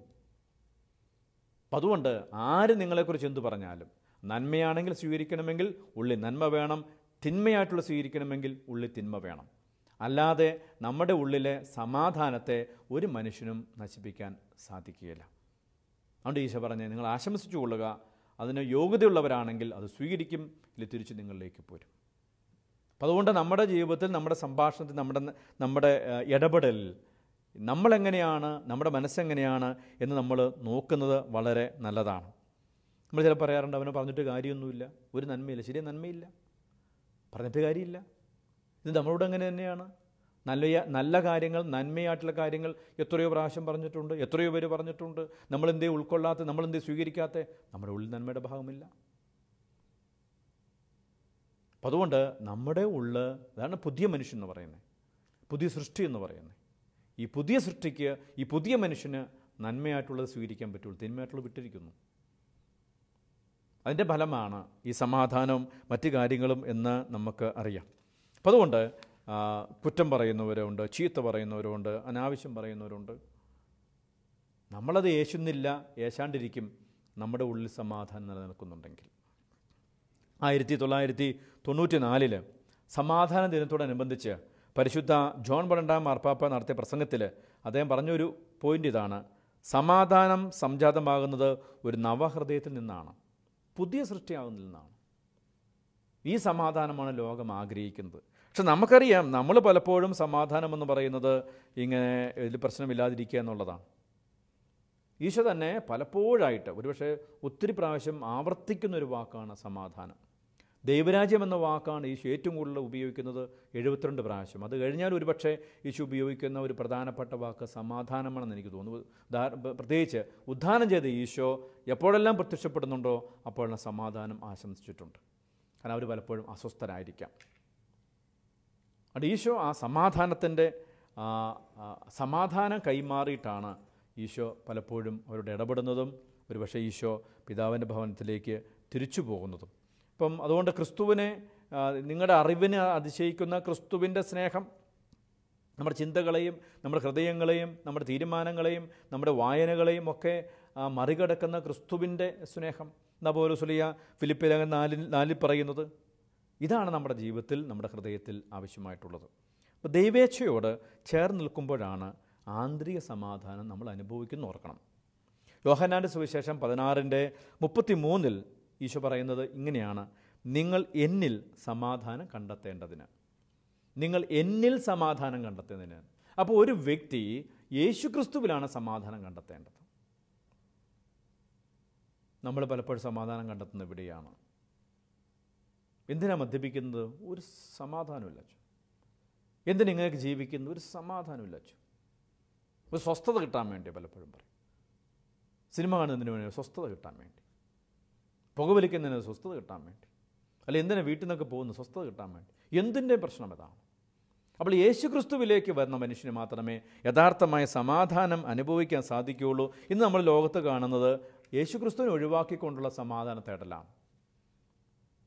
അപ്പം അതുകൊണ്ട് ആര് നിങ്ങളെക്കുറിച്ച് എന്തു പറഞ്ഞാലും നന്മയാണെങ്കിൽ സ്വീകരിക്കണമെങ്കിൽ ഉള്ളിൽ നന്മ വേണം, തിന്മയായിട്ടുള്ള സ്വീകരിക്കണമെങ്കിൽ ഉള്ളിൽ തിന്മ വേണം. അല്ലാതെ നമ്മുടെ ഉള്ളിലെ സമാധാനത്തെ ഒരു മനുഷ്യനും നശിപ്പിക്കാൻ സാധിക്കുകയില്ല. അതുകൊണ്ട് ഈശോ പറഞ്ഞ് നിങ്ങൾ ആശംസിച്ചു കൊള്ളുക, അതിന് യോഗ്യതയുള്ളവരാണെങ്കിൽ അത് സ്വീകരിക്കും, ഇല്ല തിരിച്ച് നിങ്ങളിലേക്ക് പോരും. അപ്പം അതുകൊണ്ട് നമ്മുടെ ജീവിതത്തിൽ, നമ്മുടെ സംഭാഷണത്തിൽ, നമ്മുടെ ഇടപെടലിൽ നമ്മളെങ്ങനെയാണ്, നമ്മുടെ മനസ്സെങ്ങനെയാണ് എന്ന് നമ്മൾ നോക്കുന്നത് വളരെ നല്ലതാണ്. നമ്മൾ ചിലപ്പോൾ പറയാറുണ്ട്, അവനെ പറഞ്ഞിട്ട് കാര്യമൊന്നുമില്ല, ഒരു നന്മയില്ല. ശരിയാ, നന്മയില്ല, പറഞ്ഞിട്ട് കാര്യമില്ല. ഇത് നമ്മളോട് അങ്ങനെ തന്നെയാണ്. നല്ല കാര്യങ്ങൾ, നന്മയായിട്ടുള്ള കാര്യങ്ങൾ എത്രയോ പ്രാവശ്യം പറഞ്ഞിട്ടുണ്ട്, എത്രയോ പേര് പറഞ്ഞിട്ടുണ്ട്. നമ്മളെന്തേ ഉൾക്കൊള്ളാത്ത, നമ്മളെന്തേ സ്വീകരിക്കാത്ത, നമ്മുടെ ഉള്ളിൽ നന്മയുടെ ഭാഗമില്ല. അപ്പം അതുകൊണ്ട് നമ്മുടെ ഉള്ളിൽ, അതാണ് പുതിയ മനുഷ്യൻ എന്ന് പറയുന്നത്, പുതിയ സൃഷ്ടി എന്ന് പറയുന്നത്. ഈ പുതിയ സൃഷ്ടിക്ക്, ഈ പുതിയ മനുഷ്യന് നന്മയായിട്ടുള്ളത് സ്വീകരിക്കാൻ പറ്റുള്ളൂ, തിന്മയായിട്ടുള്ളത് വിട്ടിരിക്കുന്നു. അതിൻ്റെ ഫലമാണ് ഈ സമാധാനവും മറ്റു കാര്യങ്ങളും എന്ന് നമുക്ക് അറിയാം. അപ്പം അതുകൊണ്ട് കുറ്റം പറയുന്നവരുണ്ട്, ചീത്ത പറയുന്നവരുണ്ട്, അനാവശ്യം പറയുന്നവരുണ്ട്. നമ്മളത് ഏശുന്നില്ല, ഏശാണ്ടിരിക്കും നമ്മുടെ ഉള്ളിൽ സമാധാനം നിലനിൽക്കുന്നുണ്ടെങ്കിൽ. 1994 സമാധാന ദിനത്തോടനുബന്ധിച്ച് പരിശുദ്ധ ജോൺ 12 മാർപ്പാപ്പ നടത്തിയ പ്രസംഗത്തിൽ അദ്ദേഹം പറഞ്ഞൊരു പോയിൻ്റ് ഇതാണ്: സമാധാനം സംജാതമാകുന്നത് ഒരു നവഹൃദയത്തിൽ നിന്നാണ്, പുതിയ സൃഷ്ടിയാകുന്നതിൽ നിന്നാണ്. ഈ സമാധാനമാണ് ലോകം ആഗ്രഹിക്കുന്നത്. പക്ഷെ നമുക്കറിയാം, നമ്മൾ പലപ്പോഴും സമാധാനം എന്ന് പറയുന്നത് ഇങ്ങനെ ഇതിൽ പ്രശ്നമില്ലാതിരിക്കുക എന്നുള്ളതാണ്. ഈശോ തന്നെ പലപ്പോഴായിട്ട്, ഒരുപക്ഷെ ഒത്തിരി പ്രാവശ്യം ആവർത്തിക്കുന്നൊരു വാക്കാണ് സമാധാനം. ദൈവരാജ്യം എന്ന വാക്കാണ് ഈശോ ഏറ്റവും കൂടുതൽ ഉപയോഗിക്കുന്നത്, 72 പ്രാവശ്യം. അത് കഴിഞ്ഞാൽ ഒരുപക്ഷെ ഈശോ ഉപയോഗിക്കുന്ന ഒരു പ്രധാനപ്പെട്ട വാക്ക് സമാധാനമാണെന്ന് എനിക്ക് തോന്നുന്നു. പ്രത്യേകിച്ച് ഉദ്ധാനം ചെയ്ത ഈശോ എപ്പോഴെല്ലാം പ്രത്യക്ഷപ്പെടുന്നുണ്ടോ അപ്പോഴെല്ലാം സമാധാനം ആശംസിച്ചിട്ടുണ്ട്. കാരണം അവർ പലപ്പോഴും അസ്വസ്ഥരായിരിക്കാം. അത് ഈശോ ആ സമാധാനം കൈമാറിയിട്ടാണ് ഈശോ പലപ്പോഴും അവരോട് ഇടപെടുന്നതും ഒരുപക്ഷെ ഈശോ പിതാവിൻ്റെ ഭവനത്തിലേക്ക് തിരിച്ചു പോകുന്നതും. അപ്പം അതുകൊണ്ട് ക്രിസ്തുവിനെ, നിങ്ങളുടെ അറിവിന് അതിശയിക്കുന്ന ക്രിസ്തുവിൻ്റെ സ്നേഹം നമ്മുടെ ചിന്തകളെയും നമ്മുടെ ഹൃദയങ്ങളെയും നമ്മുടെ തീരുമാനങ്ങളെയും നമ്മുടെ വായനകളെയും ഒക്കെ മറികടക്കുന്ന ക്രിസ്തുവിൻ്റെ സ്നേഹം എന്നാ പൗലോസ് ഫിലിപ്പിയർ 4 പറയുന്നത്. ഇതാണ് നമ്മുടെ ജീവിതത്തിൽ, നമ്മുടെ ഹൃദയത്തിൽ ആവശ്യമായിട്ടുള്ളത്. അപ്പോൾ ദൈവേച്ഛയോട് ചേർന്ന് നിൽക്കുമ്പോഴാണ് ആന്തരിക സമാധാനം നമ്മൾ അനുഭവിക്കുന്ന ഓർക്കണം. യോഹന്നാൻ്റെ സുവിശേഷം 16:33 ഈശോ പറയുന്നത് ഇങ്ങനെയാണ്: നിങ്ങൾ എന്നിൽ സമാധാനം കണ്ടെത്തേണ്ടതിന്. നിങ്ങൾ എന്നിൽ സമാധാനം കണ്ടെത്തുന്നതിന്. അപ്പോൾ ഒരു വ്യക്തി യേശുക്രിസ്തുവിലാണ് സമാധാനം കണ്ടെത്തേണ്ടത്. നമ്മൾ പലപ്പോഴും സമാധാനം കണ്ടെത്തുന്നത് ഇവിടെയാണ്. എന്തിനാ മദ്യപിക്കുന്നത്? ഒരു സമാധാനമില്ല അച്ഛൻ. എന്തിനാ ഇങ്ങനെയൊക്കെ ജീവിക്കുന്നത്? ഒരു സമാധാനമില്ല അച്ഛൻ. ഒരു സ്വസ്ഥത കിട്ടാൻ വേണ്ടി പലപ്പോഴും പറയും. സിനിമ കാണുന്നതിന് വേണ്ടി സ്വസ്ഥത കിട്ടാൻ വേണ്ടി, പുകവലിക്കുന്നതിന് സ്വസ്ഥത കിട്ടാൻ വേണ്ടി, അല്ല എന്തിനാ വീട്ടിൽ നിന്നൊക്കെ പോകുന്നു? സ്വസ്ഥത കിട്ടാൻ വേണ്ടി. എന്തിൻ്റെ പ്രശ്നം അതാണ്. അപ്പോൾ യേശുക്രിസ്തുവിലേക്ക് വരുന്ന മനുഷ്യന് മാത്രമേ യഥാർത്ഥമായ സമാധാനം അനുഭവിക്കാൻ സാധിക്കുകയുള്ളൂ. ഇന്ന് നമ്മൾ ലോകത്ത് കാണുന്നത് യേശുക്രിസ്തുവിനെ ഒഴിവാക്കിക്കൊണ്ടുള്ള സമാധാന തേടലാണ്.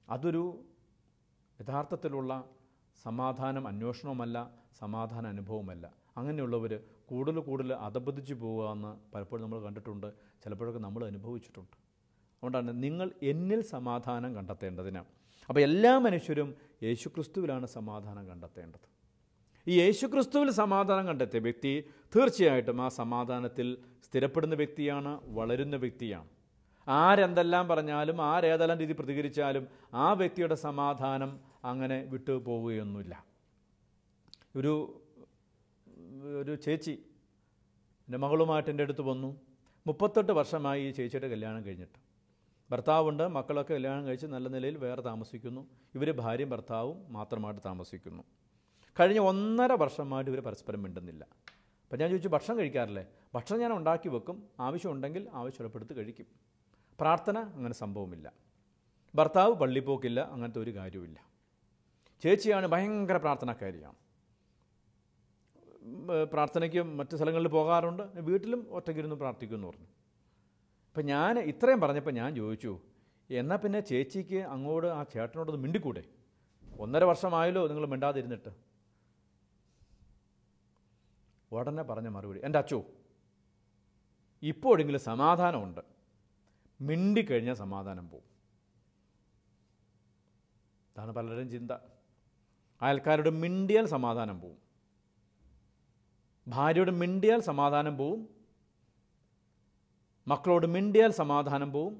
അതൊരു യഥാർത്ഥത്തിലുള്ള സമാധാനം അന്വേഷണവുമല്ല, സമാധാന അനുഭവമല്ല. അങ്ങനെയുള്ളവർ കൂടുതൽ അധപതിച്ചു പോകുക എന്ന് പലപ്പോഴും നമ്മൾ കണ്ടിട്ടുണ്ട്, ചിലപ്പോഴൊക്കെ നമ്മൾ അനുഭവിച്ചിട്ടുണ്ട്. അതുകൊണ്ടാണ് നിങ്ങൾ എന്നിൽ സമാധാനം കണ്ടെത്തേണ്ടതിന്. അപ്പോൾ എല്ലാ മനുഷ്യരും യേശുക്രിസ്തുവിലാണ് സമാധാനം കണ്ടെത്തേണ്ടത്. ഈ യേശുക്രിസ്തുവിൽ സമാധാനം കണ്ടെത്തിയ വ്യക്തി തീർച്ചയായിട്ടും ആ സമാധാനത്തിൽ സ്ഥിരപ്പെടുന്ന വ്യക്തിയാണ്, വളരുന്ന വ്യക്തിയാണ്. ആരെന്തെല്ലാം പറഞ്ഞാലും ആരേതെല്ലാം രീതി പ്രതികരിച്ചാലും ആ വ്യക്തിയുടെ സമാധാനം അങ്ങനെ വിട്ടു പോവുകയൊന്നുമില്ല. ഒരു ചേച്ചി എൻ്റെ മകളുമായിട്ട് എൻ്റെ അടുത്ത് വന്നു. 38 വർഷമായി ഈ ചേച്ചിയുടെ കല്യാണം കഴിഞ്ഞിട്ട്. ഭർത്താവുണ്ട്, മക്കളൊക്കെ കല്യാണം കഴിച്ച് നല്ല നിലയിൽ വേറെ താമസിക്കുന്നു. ഇവർ ഭാര്യയും ഭർത്താവും മാത്രമായിട്ട് താമസിക്കുന്നു. കഴിഞ്ഞ 1.5 വർഷമായിട്ട് ഇവർ പരസ്പരം മിണ്ടുന്നില്ല. അപ്പം ഞാൻ ചോദിച്ചു, ഭക്ഷണം കഴിക്കാറില്ലേ? ഭക്ഷണം ഞാൻ ഉണ്ടാക്കി വെക്കും, ആവശ്യമുണ്ടെങ്കിൽ ആവശ്യമുള്ളപ്പെടുത്ത് കഴിക്കും. പ്രാർത്ഥന അങ്ങനെ സംഭവമില്ല. ഭർത്താവ് പള്ളി പോക്കില്ല, അങ്ങനത്തെ ഒരു കാര്യവുമില്ല. ചേച്ചിയാണ് ഭയങ്കര പ്രാർത്ഥനക്കാരിയാണ്. പ്രാർത്ഥനയ്ക്ക് മറ്റ് സ്ഥലങ്ങളിൽ പോകാറുണ്ട്, വീട്ടിലും ഒറ്റയ്ക്കിരുന്ന് പ്രാർത്ഥിക്കുമെന്ന് പറഞ്ഞു. അപ്പം ഞാൻ ഇത്രയും പറഞ്ഞപ്പോൾ ഞാൻ ചോദിച്ചു, എന്നാൽ പിന്നെ ചേച്ചിക്ക് അങ്ങോട്ട് ആ ചേട്ടനോടൊന്ന് മിണ്ടിക്കൂടെ? 1.5 വർഷമായല്ലോ നിങ്ങൾ മിണ്ടാതിരുന്നിട്ട്. ഉടനെ പറഞ്ഞ മറുപടി, എൻ്റെ അച്ചോ, ഇപ്പോഴെങ്കിലും സമാധാനമുണ്ട്, മിണ്ടിക്കഴിഞ്ഞാൽ സമാധാനം പോവും. അതാണ് പലരുടെയും ചിന്ത. അയൽക്കാരോട് മിണ്ടിയാൽ സമാധാനം പോവും, ഭാര്യയോട് മിണ്ടിയാൽ സമാധാനം പോവും, മക്കളോട് മിണ്ടിയാൽ സമാധാനം പോവും,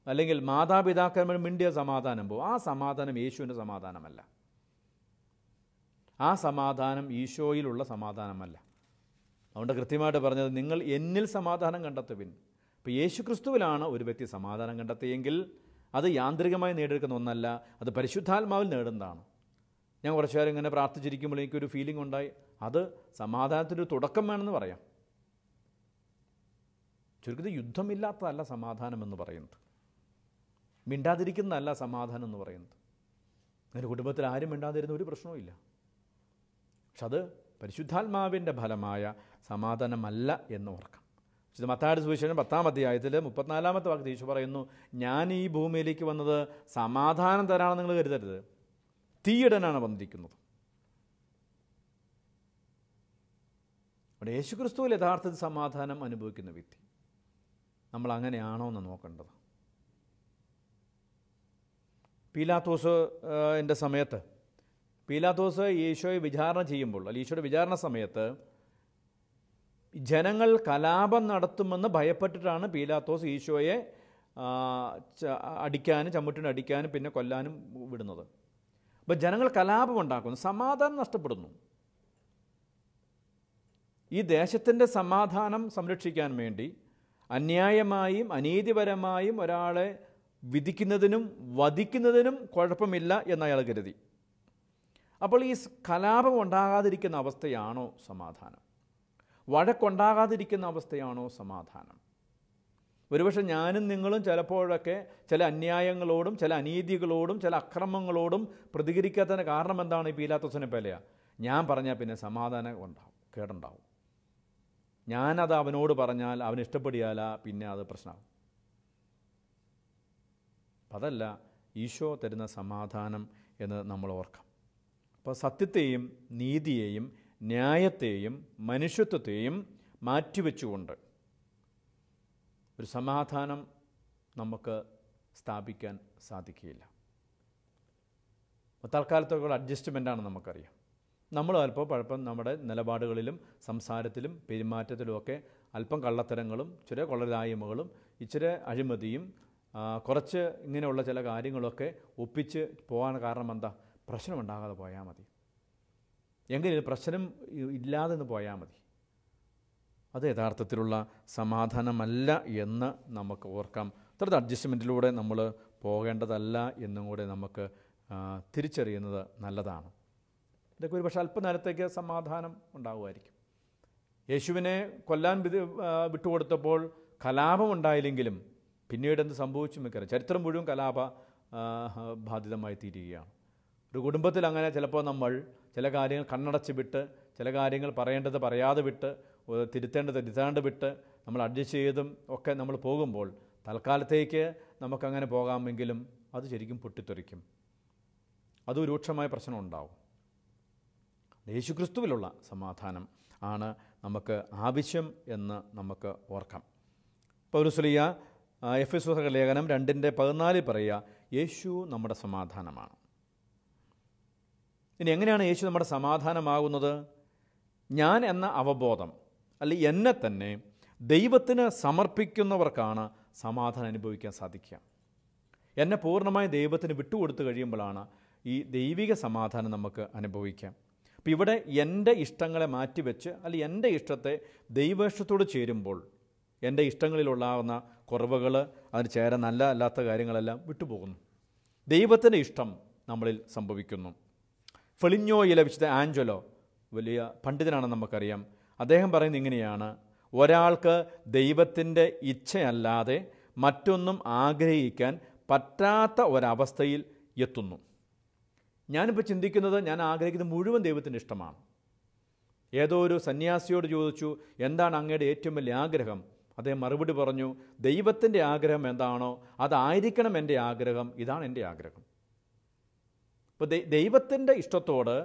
അല്ലെങ്കിൽ മാതാപിതാക്കന്മാർ മിണ്ടിയാൽ സമാധാനം പോവും. ആ സമാധാനം യേശുവിൻ്റെ സമാധാനമല്ല. ആ സമാധാനം ഈശോയിലുള്ള സമാധാനമല്ല. അതുകൊണ്ട് കൃത്യമായിട്ട് പറഞ്ഞത്, നിങ്ങൾ എന്നിൽ സമാധാനം കണ്ടെത്തുവിൻ. ഇപ്പോൾ യേശു ക്രിസ്തുവിലാണ് ഒരു വ്യക്തി സമാധാനം കണ്ടെത്തിയെങ്കിൽ അത് യാന്ത്രികമായി നേടിയെടുക്കുന്ന ഒന്നല്ല, അത് പരിശുദ്ധാത്മാവിൽ നേടുന്നതാണ്. ഞാൻ കുറച്ചു നേരം ഇങ്ങനെ പ്രാർത്ഥിച്ചിരിക്കുമ്പോൾ എനിക്കൊരു ഫീലിംഗ് ഉണ്ടായി, അത് സമാധാനത്തിൻ്റെ ഒരു തുടക്കം വേണമെന്ന് പറയാം. ചുരുക്കത്തിൽ യുദ്ധമില്ലാത്തതല്ല സമാധാനം എന്ന് പറയുന്നത്, മിണ്ടാതിരിക്കുന്നതല്ല സമാധാനം എന്ന് പറയുന്നത്. എൻ്റെ കുടുംബത്തിൽ ആരും മിണ്ടാതിരുന്ന ഒരു പ്രശ്നവുമില്ല. പക്ഷെ അത് പരിശുദ്ധാത്മാവിൻ്റെ ഫലമായ സമാധാനമല്ല എന്ന് ഓർക്കാം. ഇത് മത്തായിയുടെ സുവിശേഷം 10-ാം അധ്യായത്തിൽ 34-ാമത്തെ വാക്യത്തിൽ യേശു പറയുന്നു, ഞാൻ ഈ ഭൂമിയിലേക്ക് വന്നത് സമാധാനം തരാണെന്ന് നിങ്ങൾ കരുതരുത്, തീയിടാനാണ് വന്നിരിക്കുന്നത്. അവിടെ യേശുക്രിസ്തുവിൽ യഥാർത്ഥത്തിൽ സമാധാനം അനുഭവിക്കുന്ന വ്യക്തി. നമ്മൾ അങ്ങനെയാണോ എന്ന് നോക്കേണ്ടത്. പീലാത്തോസിൻ്റെ സമയത്ത് പീലാത്തോസ് ഈശോയെ വിചാരണ ചെയ്യുമ്പോൾ, അല്ലെങ്കിൽ ഈശോയുടെ വിചാരണ സമയത്ത് ജനങ്ങൾ കലാപം നടത്തുമെന്ന് ഭയപ്പെട്ടിട്ടാണ് പീലാത്തോസ് ഈശോയെ അടിക്കാനും ചമ്മുട്ടിന് അടിക്കാനും പിന്നെ കൊല്ലാനും വിടുന്നത്. അപ്പോൾ ജനങ്ങൾ കലാപം ഉണ്ടാക്കുന്നു, സമാധാനം നഷ്ടപ്പെടുന്നു. ഈ ദേശത്തിൻ്റെ സമാധാനം സംരക്ഷിക്കാൻ വേണ്ടി അന്യായമായും അനീതിപരമായും ഒരാളെ വിധിക്കുന്നതിനും വധിക്കുന്നതിനും കുഴപ്പമില്ല എന്നയാൾ കരുതി. അപ്പോൾ ഈ കലാപം ഉണ്ടാകാതിരിക്കുന്ന അവസ്ഥയാണോ സമാധാനം? വഴക്കുണ്ടാകാതിരിക്കുന്ന അവസ്ഥയാണോ സമാധാനം? ഒരുപക്ഷെ ഞാനും നിങ്ങളും ചിലപ്പോഴൊക്കെ ചില അന്യായങ്ങളോടും ചില അനീതികളോടും ചില അക്രമങ്ങളോടും പ്രതികരിക്കാത്തതിന് കാരണം എന്താണ്? ഈ പീലാത്തോസിനെ പോലെയാണ്. ഞാൻ പറഞ്ഞാൽ പിന്നെ സമാധാനം ഉണ്ടാവും, കേടുണ്ടാവും. ഞാനത് അവനോട് പറഞ്ഞാൽ അവന് ഇഷ്ടപ്പെടിയാല, പിന്നെ അത് പ്രശ്നമാകും. അതല്ല ഈശോ തരുന്ന സമാധാനം എന്ന് നമ്മൾ ഓർക്കാം. അപ്പോൾ സത്യത്തെയും നീതിയെയും ന്യായത്തെയും മനുഷ്യത്വത്തെയും മാറ്റിവെച്ചുകൊണ്ട് ഒരു സമാധാനം നമുക്ക് സ്ഥാപിക്കാൻ സാധിക്കുകയില്ല. തൽക്കാലത്തേക്കുള്ള അഡ്ജസ്റ്റ്മെൻറ്റാണ് നമുക്കറിയാം. നമ്മൾ അല്പം നമ്മുടെ നിലപാടുകളിലും സംസാരത്തിലും പെരുമാറ്റത്തിലുമൊക്കെ അല്പം കള്ളത്തരങ്ങളും ചില കൊള്ളരായ്മകളും ഇച്ചിരി അഴിമതിയും കുറച്ച് ഇങ്ങനെയുള്ള ചില കാര്യങ്ങളൊക്കെ ഒപ്പിച്ച് പോകാൻ കാരണം എന്താ? പ്രശ്നമുണ്ടാകാതെ പോയാൽ മതി. എങ്കിലും പ്രശ്നം ഇല്ലാതെ നിന്ന് പോയാൽ മതി. അത് യഥാർത്ഥത്തിലുള്ള സമാധാനമല്ല എന്ന് നമുക്ക് ഓർക്കാം. അത്തരത്തിൽ അഡ്ജസ്റ്റ്മെൻറ്റിലൂടെ നമ്മൾ പോകേണ്ടതല്ല എന്നും കൂടെ നമുക്ക് തിരിച്ചറിയുന്നത് നല്ലതാണ്. ഇതൊക്കെ ഒരു പക്ഷേ അല്പനേരത്തേക്ക് സമാധാനം ഉണ്ടാകുമായിരിക്കും. യേശുവിനെ കൊല്ലാൻ വിട്ടുകൊടുത്തപ്പോൾ കലാപമുണ്ടായില്ലെങ്കിലും പിന്നീട് എന്ത് സംഭവിച്ചു നമുക്കറിയാം. ചരിത്രം മുഴുവൻ കലാപ ബാധിതമായി തീരുകയാണ്. ഒരു കുടുംബത്തിൽ അങ്ങനെ ചിലപ്പോൾ നമ്മൾ ചില കാര്യങ്ങൾ കണ്ണടച്ച് വിട്ട്, ചില കാര്യങ്ങൾ പറയേണ്ടത് പറയാതെ വിട്ട്, തിരുത്തേണ്ടത് തിരുത്താണ്ട് വിട്ട് നമ്മൾ അഡ്ജസ്റ്റ് ചെയ്തും ഒക്കെ നമ്മൾ പോകുമ്പോൾ തൽക്കാലത്തേക്ക് നമുക്കങ്ങനെ പോകാമെങ്കിലും അത് ശരിക്കും പൊട്ടിത്തെറിക്കും. അതും രൂക്ഷമായ പ്രശ്നം ഉണ്ടാവും. യേശുക്രിസ്തുവിലുള്ള സമാധാനം ആണ് നമുക്ക് ആവശ്യം എന്ന് നമുക്ക് ഓർക്കാം. പൗലോസ്ലീഹ എഫെസോസ് ലേഖനം 2:14 പറയുക, യേശു നമ്മുടെ സമാധാനമാണ്. ഇനി എങ്ങനെയാണ് യേശു നമ്മുടെ സമാധാനമാകുന്നത്? ഞാൻ എന്ന അവബോധം, അല്ലെങ്കിൽ എന്നെ തന്നെ ദൈവത്തിന് സമർപ്പിക്കുന്നവർക്കാണ് സമാധാനം അനുഭവിക്കാൻ സാധിക്കുക. എന്നെ പൂർണ്ണമായി ദൈവത്തിന് വിട്ടുകൊടുത്ത് കഴിയുമ്പോഴാണ് ഈ ദൈവിക സമാധാനം നമുക്ക് അനുഭവിക്കാം. അപ്പോൾ ഇവിടെ എൻ്റെ ഇഷ്ടങ്ങളെ മാറ്റിവെച്ച്, അല്ലെങ്കിൽ എൻ്റെ ഇഷ്ടത്തെ ദൈവേഷ്ടത്തോട് ചേരുമ്പോൾ എൻ്റെ ഇഷ്ടങ്ങളിലുള്ളാവുന്ന കുറവുകൾ, അതിന് ചേരാൻ നല്ല അല്ലാത്ത കാര്യങ്ങളെല്ലാം വിട്ടുപോകുന്നു. ദൈവത്തിൻ്റെ ഇഷ്ടം നമ്മളിൽ സംഭവിക്കുന്നു. ഫെളിഞ്ഞോയിലെ വിശുദ്ധ ആഞ്ചലോ വലിയ പണ്ഡിതനാണെന്ന് നമുക്കറിയാം. അദ്ദേഹം പറയുന്നത് ഇങ്ങനെയാണ്: ഒരാൾക്ക് ദൈവത്തിൻ്റെ ഇച്ഛയല്ലാതെ മറ്റൊന്നും ആഗ്രഹിക്കാൻ പറ്റാത്ത ഒരവസ്ഥയിൽ എത്തുന്നു. ഞാനിപ്പോൾ ചിന്തിക്കുന്നത്, ഞാൻ ആഗ്രഹിക്കുന്നത് മുഴുവൻ ദൈവത്തിൻ്റെ ഇഷ്ടമാണ്. ഏതോ ഒരു സന്യാസിയോട് ചോദിച്ചു, എന്താണ് അങ്ങയുടെ ഏറ്റവും വലിയ ആഗ്രഹം? അദ്ദേഹം മറുപടി പറഞ്ഞു, ദൈവത്തിൻ്റെ ആഗ്രഹം എന്താണോ അതായിരിക്കണം എൻ്റെ ആഗ്രഹം, ഇതാണ് എൻ്റെ ആഗ്രഹം. അപ്പോൾ ദൈവത്തിൻ്റെ ഇഷ്ടത്തോട്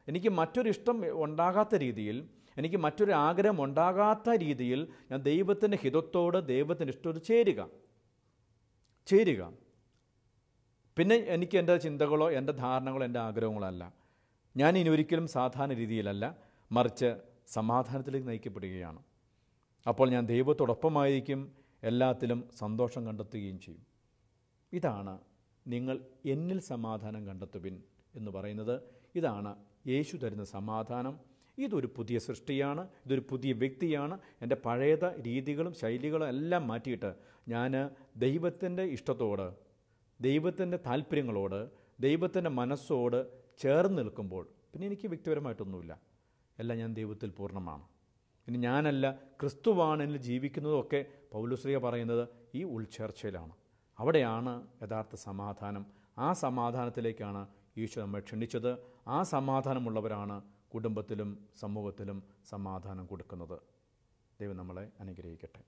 എനിക്ക് മറ്റൊരു ഇഷ്ടം ഉണ്ടാകാത്ത രീതിയിൽ, എനിക്ക് മറ്റൊരു ആഗ്രഹം ഉണ്ടാകാത്ത രീതിയിൽ ഞാൻ ദൈവത്തിൻ്റെ ഹിതത്തോട്, ദൈവത്തിൻ്റെ ഇഷ്ടത്തോട് ചേരുക. പിന്നെ എനിക്ക് എൻ്റെ ചിന്തകളോ എൻ്റെ ധാരണകളോ എൻ്റെ ആഗ്രഹങ്ങളോ അല്ല. ഞാൻ ഇനി ഒരിക്കലും സാധാരണ രീതിയിലല്ല, മറിച്ച് സമാധാനത്തിലേക്ക് നയിക്കപ്പെടുകയാണ്. അപ്പോൾ ഞാൻ ദൈവത്തോടൊപ്പമായിരിക്കും, എല്ലാത്തിലും സന്തോഷം കണ്ടെത്തുകയും ചെയ്യും. ഇതാണ് നിങ്ങൾ എന്നിൽ സമാധാനം കണ്ടെത്തുവിൻ എന്ന് പറയുന്നത്. ഇതാണ് യേശു തരുന്ന സമാധാനം. ഇതൊരു പുതിയ സൃഷ്ടിയാണ്, ഇതൊരു പുതിയ വ്യക്തിയാണ്. എൻ്റെ പഴയ രീതികളും ശൈലികളും എല്ലാം മാറ്റിയിട്ട് ഞാൻ ദൈവത്തിൻ്റെ ഇഷ്ടത്തോട്, ദൈവത്തിൻ്റെ താല്പര്യങ്ങളോട്, ദൈവത്തിൻ്റെ മനസ്സോട് ചേർന്ന് നിൽക്കുമ്പോൾ പിന്നെ എനിക്ക് വ്യക്തിപരമായിട്ടൊന്നുമില്ല. എല്ലാം ഞാൻ ദൈവത്തിൽ പൂർണ്ണമാണ്. ഇനി ഞാനല്ല, ക്രിസ്തുവാണ് എന്നിൽ ജീവിക്കുന്നതൊക്കെ പൗലോസ്ലീഹ പറയുന്നത് ഈ ഉൾച്ചേർച്ചയിലാണ്. അവിടെയാണ് യഥാർത്ഥ സമാധാനം. ആ സമാധാനത്തിലേക്കാണ് ഈശോ നമ്മെ ക്ഷണിച്ചത്. ആ സമാധാനമുള്ളവരാണ് കുടുംബത്തിലും സമൂഹത്തിലും സമാധാനം കൊടുക്കുന്നത്. ദൈവം നമ്മളെ അനുഗ്രഹിക്കട്ടെ.